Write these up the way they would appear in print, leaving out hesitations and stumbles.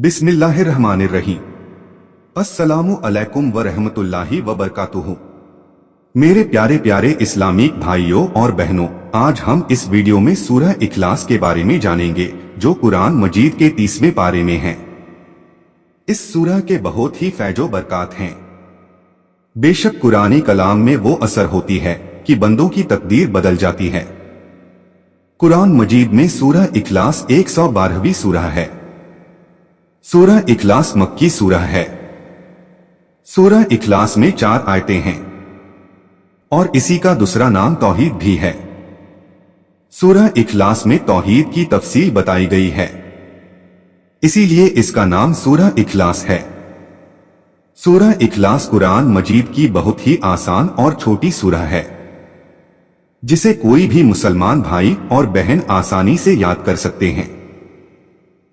बिस्मिल्लाहिर्रहमानिर्रहीम। अस्सलामु अलैकुम व रहमतुल्लाहि व बरकातुहू। मेरे प्यारे प्यारे इस्लामिक भाइयों और बहनों, आज हम इस वीडियो में सूरह इखलास के बारे में जानेंगे, जो कुरान मजीद के 30वें पारे में है। इस सूरह के बहुत ही फैजो बरकात हैं। बेशक कुरानी कलाम में वो असर होती है कि बंदों की तकदीर बदल जाती है। कुरान मजीद में सूरह इखलास 112वीं सूरह है। सूरह इखलास मक्की सूरह है। सूरह इखलास में 4 आयतें हैं और इसी का दूसरा नाम तौहीद भी है। सूरह इखलास में तौहीद की तफसील बताई गई है, इसीलिए इसका नाम सूरह इखलास है। सूरह इखलास कुरान मजीद की बहुत ही आसान और छोटी सूरह है, जिसे कोई भी मुसलमान भाई और बहन आसानी से याद कर सकते हैं।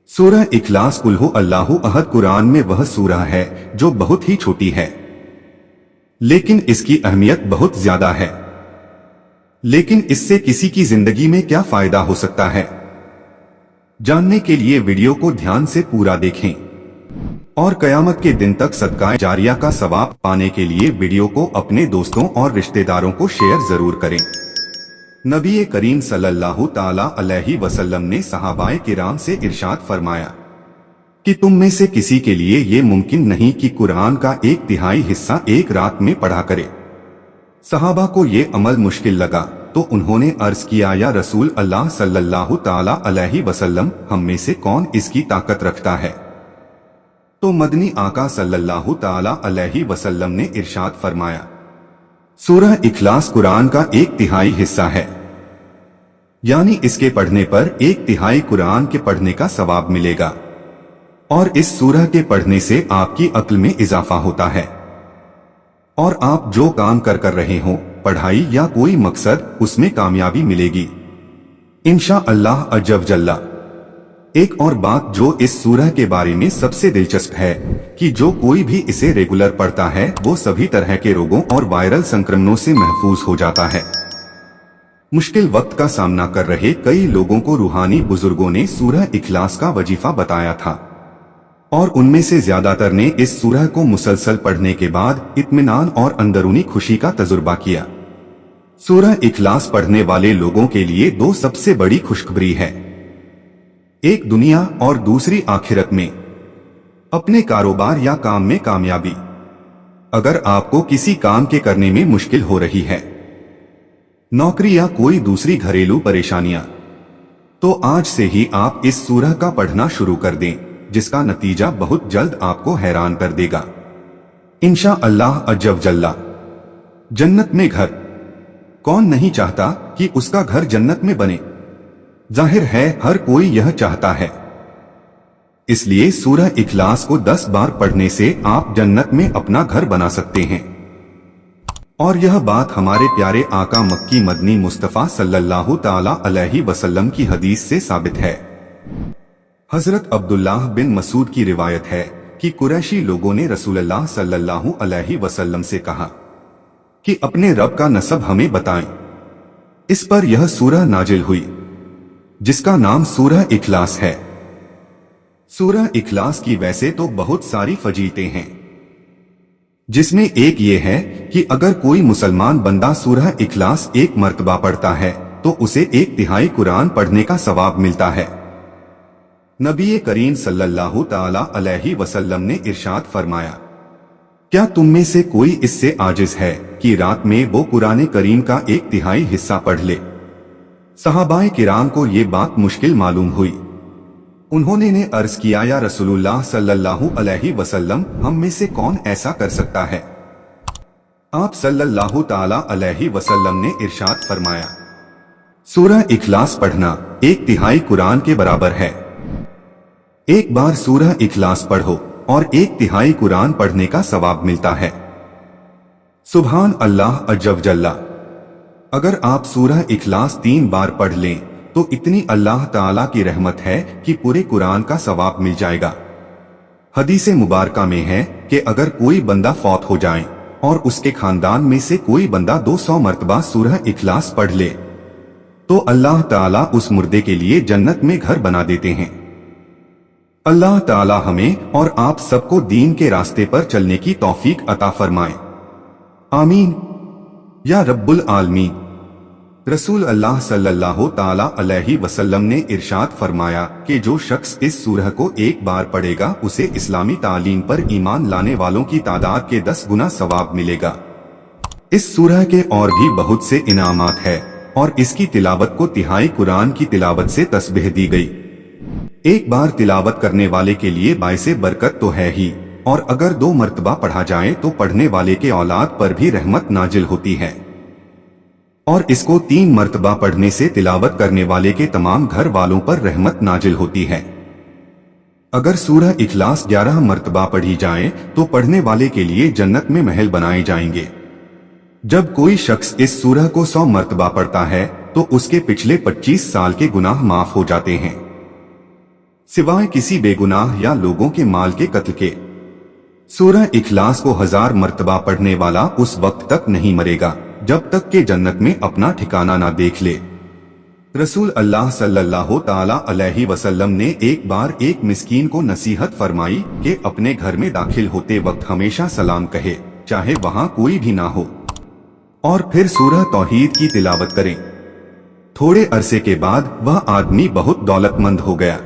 सूरह इखलास कुल हु अल्लाहु अहद कुरान में वह सूरह है जो बहुत ही छोटी है, लेकिन इसकी अहमियत बहुत ज्यादा है। लेकिन इससे किसी की जिंदगी में क्या फायदा हो सकता है, जानने के लिए वीडियो को ध्यान से पूरा देखें और कयामत के दिन तक सदका जारिया का सवाब पाने के लिए वीडियो को अपने दोस्तों और रिश्तेदारों को शेयर जरूर करें। नबी करीम सल्लल्लाहु ताला अलैहि वसल्लम ने सहाबाए किराम से इरशाद फरमाया कि तुम में से किसी के लिए ये मुमकिन नहीं कि कुरान का 1/3 हिस्सा एक रात में पढ़ा करे। सहाबा को ये अमल मुश्किल लगा तो उन्होंने अर्ज किया, या रसूल अल्लाह सल्लल्लाहु ताला अलैहि वसल्लम, हम में से कौन इसकी ताकत रखता है? तो मदनी आका सल्लल्लाहु ताला अलैहि वसल्लम ने इरशाद फरमाया, सूरह इखलास कुरान का 1/3 हिस्सा है, यानी इसके पढ़ने पर 1/3 कुरान के पढ़ने का सवाब मिलेगा। और इस सूरह के पढ़ने से आपकी अक्ल में इजाफा होता है और आप जो काम कर रहे हो, पढ़ाई या कोई मकसद, उसमें कामयाबी मिलेगी इंशा अल्लाह अज़्ज़ व जल्ला। एक और बात जो इस सूरह के बारे में सबसे दिलचस्प है कि जो कोई भी इसे रेगुलर पढ़ता है वो सभी तरह के रोगों और वायरल संक्रमणों से महफूज हो जाता है। मुश्किल वक्त का सामना कर रहे कई लोगों को रूहानी बुजुर्गों ने सूरह इखलास का वजीफा बताया था और उनमें से ज्यादातर ने इस सूरह को मुसलसल पढ़ने के बाद इत्मीनान और अंदरूनी खुशी का तजुर्बा किया। सूरह इखलास पढ़ने वाले लोगों के लिए 2 सबसे बड़ी खुशखबरी है, एक दुनिया और दूसरी आखिरत में अपने कारोबार या काम में कामयाबी। अगर आपको किसी काम के करने में मुश्किल हो रही है, नौकरी या कोई दूसरी घरेलू परेशानियां, तो आज से ही आप इस सूरह का पढ़ना शुरू कर दें, जिसका नतीजा बहुत जल्द आपको हैरान कर देगा इंशा अल्लाह अज़्ज़ व जल्ला। जन्नत में घर, कौन नहीं चाहता कि उसका घर जन्नत में बने? जाहिर है हर कोई यह चाहता है। इसलिए सूरह इखलास को 10 बार पढ़ने से आप जन्नत में अपना घर बना सकते हैं। और यह बात हमारे प्यारे आका मक्की मदनी मुस्तफ़ा सल्लल्लाहु ताला अलैहि वसल्लम की हदीस से साबित है। हजरत अब्दुल्लाह बिन मसूद की रिवायत है कि कुरैशी लोगों ने रसूलुल्लाह सल्लल्लाहु अलैहि वसल्लम से कहा कि अपने रब का नसब हमें बताएं। इस पर यह सूरह नाजिल हुई, जिसका नाम सूरह इखलास है। सूरह इखलास की वैसे तो बहुत सारी फजीलतें हैं, जिसमें एक ये है कि अगर कोई मुसलमान बंदा सूरह इखलास 1 मर्तबा पढ़ता है तो उसे 1/3 कुरान पढ़ने का सवाब मिलता है। नबी करीम सल्लल्लाहु ताला अलैहि वसल्लम ने इरशाद फरमाया, क्या तुम में से कोई इससे आजिज है कि रात में वो कुरान करीम का 1/3 हिस्सा पढ़ ले? सहाबाए किराम को ये बात मुश्किल मालूम हुई। उन्होंने ने अर्ज किया, या रसूलुल्लाह सल्लल्लाहु अलैहि वसल्लम, हम में से कौन ऐसा कर सकता है? आप सल्लल्लाहु ताला अलैहि वसल्लम ने इरशाद फरमाया, सूरह इखलास पढ़ना 1/3 कुरान के बराबर है। एक बार सूरह इखलास पढ़ो और 1/3 कुरान पढ़ने का सवाब मिलता है। सुभान अल्लाह अज़्ज़ व जल्ला। अगर आप सूरह इखलास 3 बार पढ़ लें तो इतनी अल्लाह ताला की रहमत है कि पूरे कुरान का सवाब मिल जाएगा। हदीस मुबारका में है कि अगर कोई बंदा फौत हो जाए और उसके खानदान में से कोई बंदा 200 मर्तबा सूरह इखलास पढ़ ले तो अल्लाह ताला उस मुर्दे के लिए जन्नत में घर बना देते हैं। अल्लाह ताला हमें और आप सबको दीन के रास्ते पर चलने की तौफीक अता फरमाए। आमीन या रब्बुल आलमीन। रसूल अल्लाह सल्लल्लाहु ताला अलैहि वसल्लम ने इरशाद फरमाया कि जो शख्स इस सूरह को एक बार पढ़ेगा उसे इस्लामी तालीम पर ईमान लाने वालों की तादाद के 10 गुना सवाब मिलेगा। इस सूरह के और भी बहुत से इनामात है और इसकी तिलावत को तिहाई कुरान की तिलावत से तस्बीह दी गई। एक बार तिलावत करने वाले के लिए बाइसे बरकत तो है ही, और अगर 2 मर्तबा पढ़ा जाए तो पढ़ने वाले के औलाद पर भी रहमत नाजिल होती है, और इसको 3 मर्तबा पढ़ने से तिलावत करने वाले के तमाम घर वालों पर रहमत नाजिल होती है। अगर सूरह इखलास 11 मर्तबा पढ़ी जाए तो पढ़ने वाले के लिए जन्नत में महल बनाए जाएंगे। जब कोई शख्स इस सूरह को 100 मर्तबा पढ़ता है तो उसके पिछले 25 साल के गुनाह माफ हो जाते हैं, सिवाय किसी बेगुनाह या लोगों के माल के कत्ल के। सूरह इखलास को 1000 मर्तबा पढ़ने वाला उस वक्त तक नहीं मरेगा जब तक कि जन्नत में अपना ठिकाना ना देख ले। रसूल अल्लाह सल्लल्लाहु ताला अलैहि वसल्लम ने एक बार एक मिस्कीन को नसीहत फरमाई कि अपने घर में दाखिल होते वक्त हमेशा सलाम कहे, चाहे वहां कोई भी ना हो, और फिर सूरह तौहीद की तिलावत करें। थोड़े अरसे के बाद वह आदमी बहुत दौलतमंद हो गया।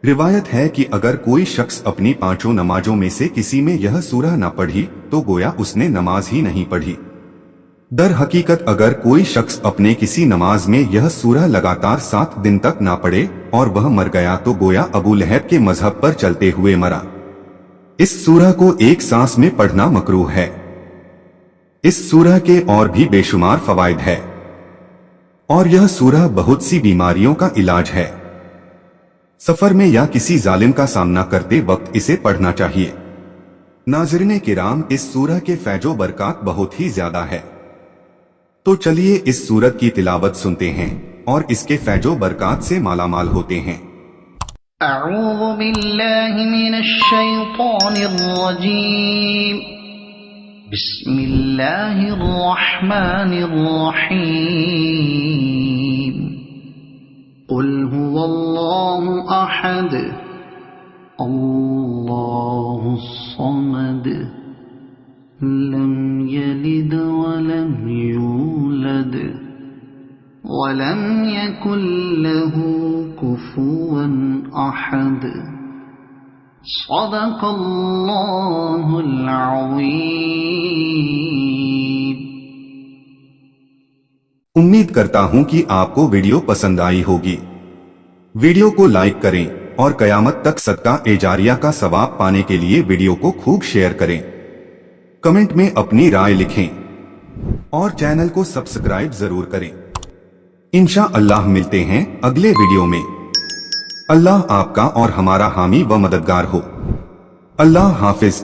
रिवायत है कि अगर कोई शख्स अपनी 5 नमाजों में से किसी में यह सूरह न पढ़ी तो गोया उसने नमाज ही नहीं पढ़ी। दर हकीकत अगर कोई शख्स अपने किसी नमाज में यह सूरह लगातार 7 दिन तक ना पढ़े और वह मर गया तो गोया अबू लहब के मजहब पर चलते हुए मरा। इस सूरह को एक सांस में पढ़ना मकरूह है। इस सूरह के और भी बेशुमार फवाइद है और यह सूरह बहुत सी बीमारियों का इलाज है। सफर में या किसी जालिम का सामना करते वक्त इसे पढ़ना चाहिए। नाज़रीन किराम, इस सूरह के फैजो बरकात बहुत ही ज्यादा है, तो चलिए इस सूरत की तिलावत सुनते हैं और इसके फैजो बरकात से मालामाल होते हैं। अऊज़ु बिल्लाहि मिनश शैतानिर रजीम। बिस्मिल्लाहिर रहमानिर रहीम। कुल हुवल्लाहु अहद अल्लाहुस समद लम यलिद वलम यूलद वलम यकुल लहू कुफुवन अहद। सदक़ल्लाहुल अज़ीम। उम्मीद करता हूं कि आपको वीडियो पसंद आई होगी। वीडियो को लाइक करें और कयामत तक सदका एजारिया का सवाब पाने के लिए वीडियो को खूब शेयर करें। कमेंट में अपनी राय लिखें और चैनल को सब्सक्राइब जरूर करें। इंशाअल्लाह मिलते हैं अगले वीडियो में। अल्लाह आपका और हमारा हामी व मददगार हो। अल्लाह हाफिज।